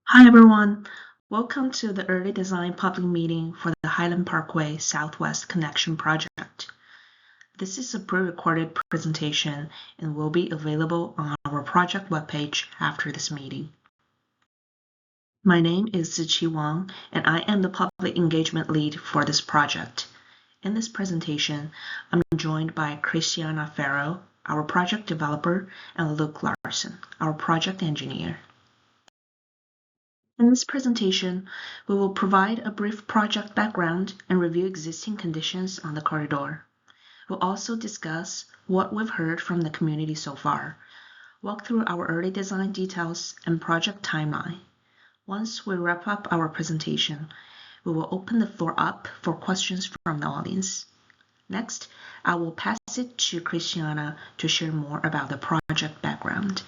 Hi everyone, welcome to the Early Design Public Meeting for the Highland Park Way Southwest Connection Project. This is a pre-recorded presentation and will be available on our project webpage after this meeting. My name is Ziqi Wang and I am the Public Engagement Lead for this project. In this presentation, I'm joined by Christiana Farrow, our project developer, and Luke Larson, our project engineer. In this presentation, we will provide a brief project background and review existing conditions on the corridor. We'll also discuss what we've heard from the community so far, walk through our early design details and project timeline. Once we wrap up our presentation, we will open the floor up for questions from the audience. Next, I will pass it to Christiana to share more about the project background.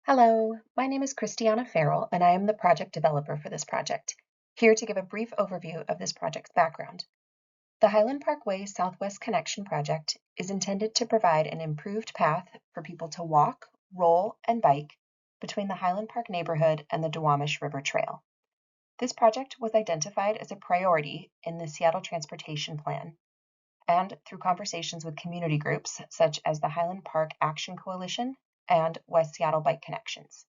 Hello, my name is Christiana Farrell, and I am the project developer for this project, here to give a brief overview of this project's background. The Highland Park Way Southwest Connection project is intended to provide an improved path for people to walk, roll, and bike between the Highland Park neighborhood and the Duwamish River Trail. This project was identified as a priority in the Seattle Transportation Plan, and through conversations with community groups such as the Highland Park Action Coalition and West Seattle Bike Connections.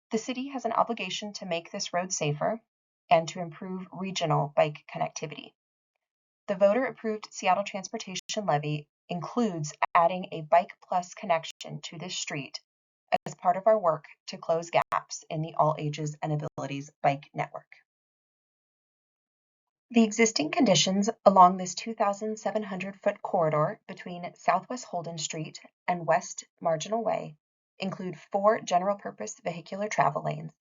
The city has an obligation to make this road safer and to improve regional bike connectivity. The voter-approved Seattle Transportation Levy includes adding a Bike Plus connection to this street as part of our work to close gaps in the all ages and abilities bike network. The existing conditions along this 2,700-foot corridor between Southwest Holden Street and West Marginal Way include 4 general-purpose vehicular travel lanes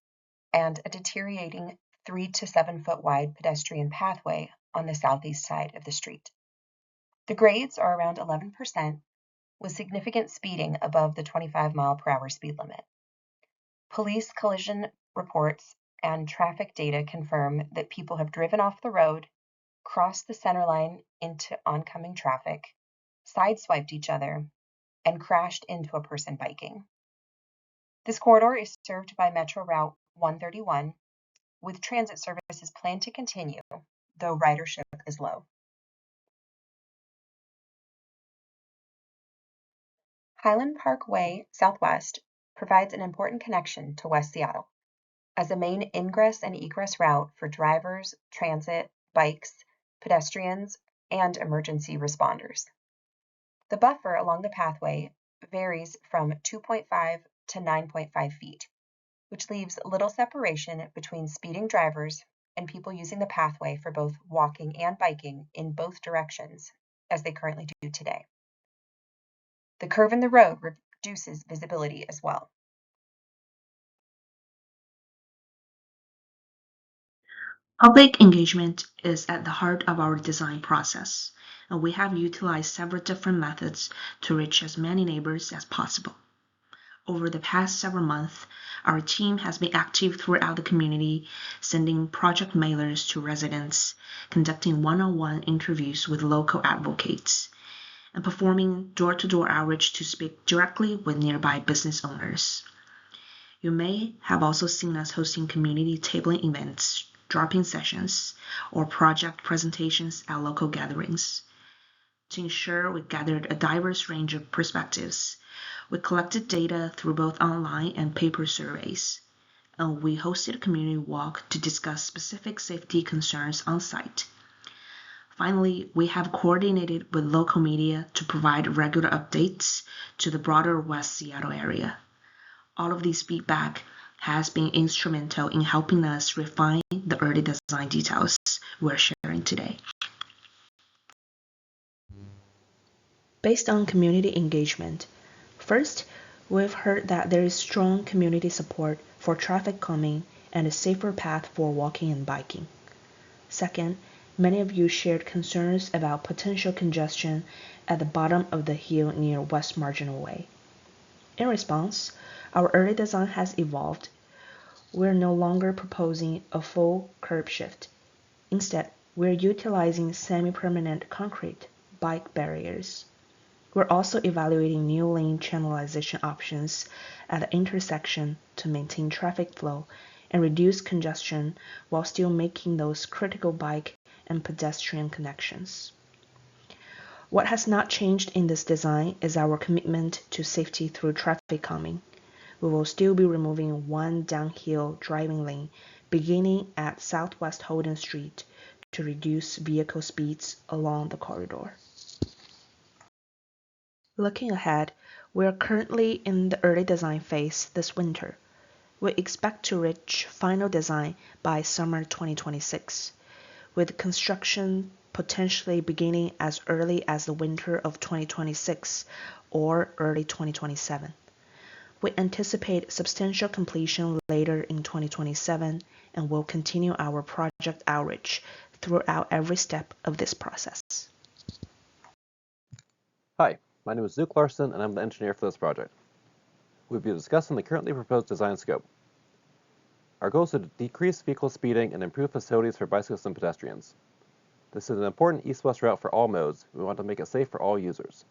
and a deteriorating 3 to 7 foot wide pedestrian pathway on the southeast side of the street. The grades are around 11%, with significant speeding above the 25 mile per hour speed limit. Police collision reports and traffic data confirm that people have driven off the road, crossed the center line into oncoming traffic, sideswiped each other, and crashed into a person biking. This corridor is served by Metro Route 131, with transit services planned to continue, though ridership is low. Highland Park Way Southwest provides an important connection to West Seattle as a main ingress and egress route for drivers, transit, bikes, pedestrians, and emergency responders. The buffer along the pathway varies from 2.5 to 9.5 feet, which leaves little separation between speeding drivers and people using the pathway for both walking and biking in both directions, as they currently do today. The curve in the road reduces visibility as well. Public engagement is at the heart of our design process, and we have utilized several different methods to reach as many neighbors as possible. Over the past several months, our team has been active throughout the community, sending project mailers to residents, conducting one-on-one interviews with local advocates, and performing door-to-door outreach to speak directly with nearby business owners. You may have also seen us hosting community tabling events, drop-in sessions, or project presentations at local gatherings. To ensure we gathered a diverse range of perspectives, we collected data through both online and paper surveys, and we hosted a community walk to discuss specific safety concerns on site. Finally, we have coordinated with local media to provide regular updates to the broader West Seattle area. All of these feedback has been instrumental in helping us refine the early design details we're sharing today. Based on community engagement, first, we've heard that there is strong community support for traffic calming and a safer path for walking and biking. Second, many of you shared concerns about potential congestion at the bottom of the hill near West Marginal Way. In response, our early design has evolved. We're no longer proposing a full curb shift. Instead, we're utilizing semi-permanent concrete bike barriers. We're also evaluating new lane channelization options at the intersection to maintain traffic flow and reduce congestion while still making those critical bike and pedestrian connections. What has not changed in this design is our commitment to safety through traffic calming. We will still be removing one downhill driving lane beginning at Southwest Holden Street to reduce vehicle speeds along the corridor. Looking ahead, we are currently in the early design phase this winter. We expect to reach final design by summer 2026, with construction potentially beginning as early as the winter of 2026 or early 2027. We anticipate substantial completion later in 2027 and will continue our project outreach throughout every step of this process. Hi, my name is Luke Larson and I'm the engineer for this project. We'll be discussing the currently proposed design scope. Our goal is to decrease vehicle speeding and improve facilities for bicyclists and pedestrians. This is an important east-west route for all modes. We want to make it safe for all users.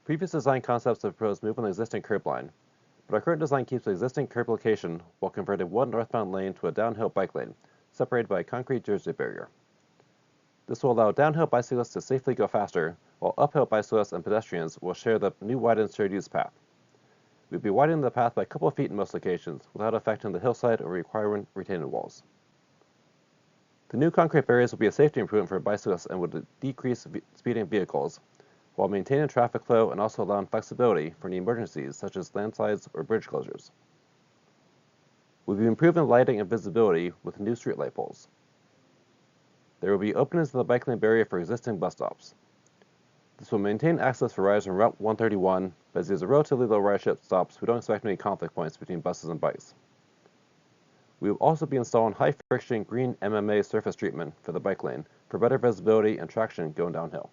Previous design concepts have proposed moving the existing curb line, but our current design keeps the existing curb location while converting one northbound lane to a downhill bike lane, separated by a concrete jersey barrier. This will allow downhill bicyclists to safely go faster, while uphill bicyclists and pedestrians will share the new widened shared use path. We'll be widening the path by a couple of feet in most locations, without affecting the hillside or requiring retaining walls. The new concrete barriers will be a safety improvement for bicyclists and will decrease speeding vehicles, while maintaining traffic flow and also allowing flexibility for any emergencies such as landslides or bridge closures. We'll be improving lighting and visibility with new street light poles. There will be openings in the bike lane barrier for existing bus stops. This will maintain access for riders on Route 131, but as there's a relatively low ridership stops, we don't expect any conflict points between buses and bikes. We will also be installing high-friction green MMA surface treatment for the bike lane for better visibility and traction going downhill.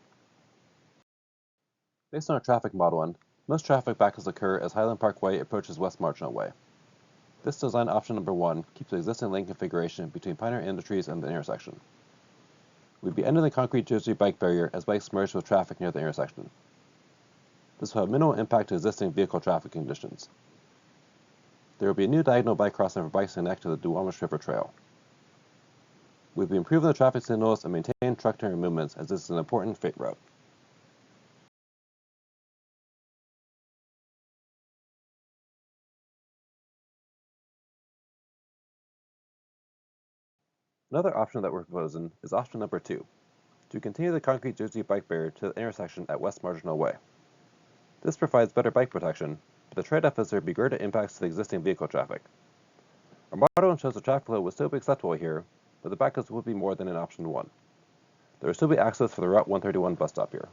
Based on our traffic modeling, most traffic backups occur as Highland Park Way approaches West Marginal Way. This design option number 1 keeps the existing lane configuration between Pioneer Industries and the intersection. We'd be ending the concrete jersey bike barrier as bikes merge with traffic near the intersection. This will have minimal impact to existing vehicle traffic conditions. There will be a new diagonal bike crossing for bikes to connect to the Duwamish River Trail. We'll be improving the traffic signals and maintaining truck turn movements as this is an important freight route. Another option that we're proposing is option number 2, to continue the concrete jersey bike barrier to the intersection at West Marginal Way. This provides better bike protection, but the trade-off is there would be greater impacts to the existing vehicle traffic. Our modeling shows the traffic flow would still be acceptable here, but the backups would be more than in option 1. There will still be access for the Route 131 bus stop here.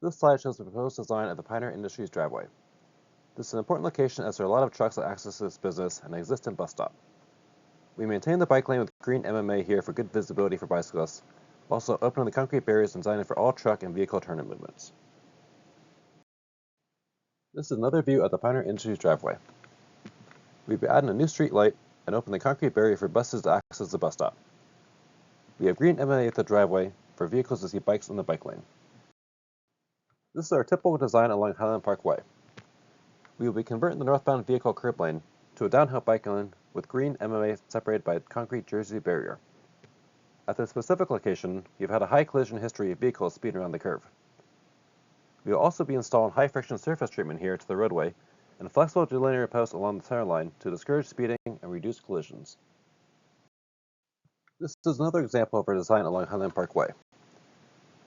This slide shows the proposed design of the Pioneer Industries driveway. This is an important location as there are a lot of trucks that access this business and an existing bus stop. We maintain the bike lane with green MMA here for good visibility for bicyclists, while also opening the concrete barriers designed for all truck and vehicle turn-in movements. This is another view of the Pioneer Industries driveway. We'll be adding a new street light and open the concrete barrier for buses to access the bus stop. We have green MMA at the driveway for vehicles to see bikes in the bike lane. This is our typical design along Highland Park Way. We will be converting the northbound vehicle curb lane to a downhill bike lane with green MMA separated by a concrete jersey barrier. At this specific location, we've had a high collision history of vehicles speeding around the curve. We will also be installing high-friction surface treatment here to the roadway and flexible delinear posts along the center line to discourage speeding and reduce collisions. This is another example of our design along Highland Park Way.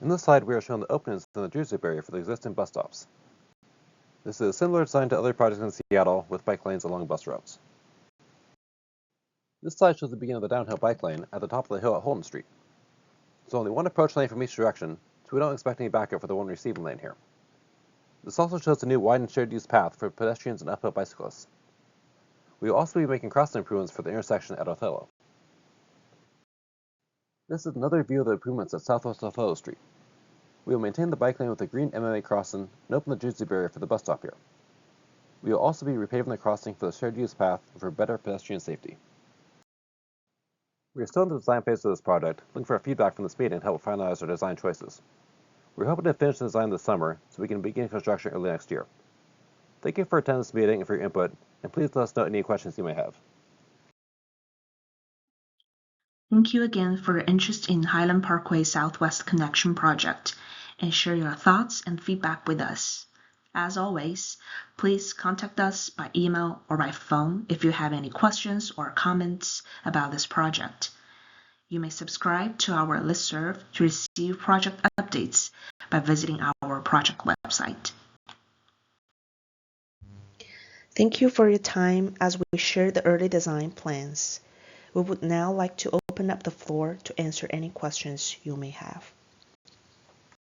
In this slide, we are showing the openings in the jersey barrier for the existing bus stops. This is a similar design to other projects in Seattle with bike lanes along bus routes. This slide shows the beginning of the downhill bike lane at the top of the hill at Holden Street. There's only one approach lane from each direction, so we don't expect any backup for the one receiving lane here. This also shows the new widened shared use path for pedestrians and uphill bicyclists. We will also be making crossing improvements for the intersection at Othello. This is another view of the improvements at southwest of Hollow Street. We will maintain the bike lane with a green MMA crossing and open the Juicy barrier for the bus stop here. We will also be repaving the crossing for the shared use path for better pedestrian safety. We are still in the design phase of this project, looking for feedback from this meeting to help finalize our design choices. We're hoping to finish the design this summer so we can begin construction early next year. Thank you for attending this meeting and for your input, and please let us know any questions you may have. Thank you again for your interest in Highland Parkway Southwest Connection Project, and share your thoughts and feedback with us. As always, please contact us by email or by phone if you have any questions or comments about this project. You may subscribe to our listserv to receive project updates by visiting our project website. Thank you for your time as we share the early design plans. We would now like to open up the floor to answer any questions you may have.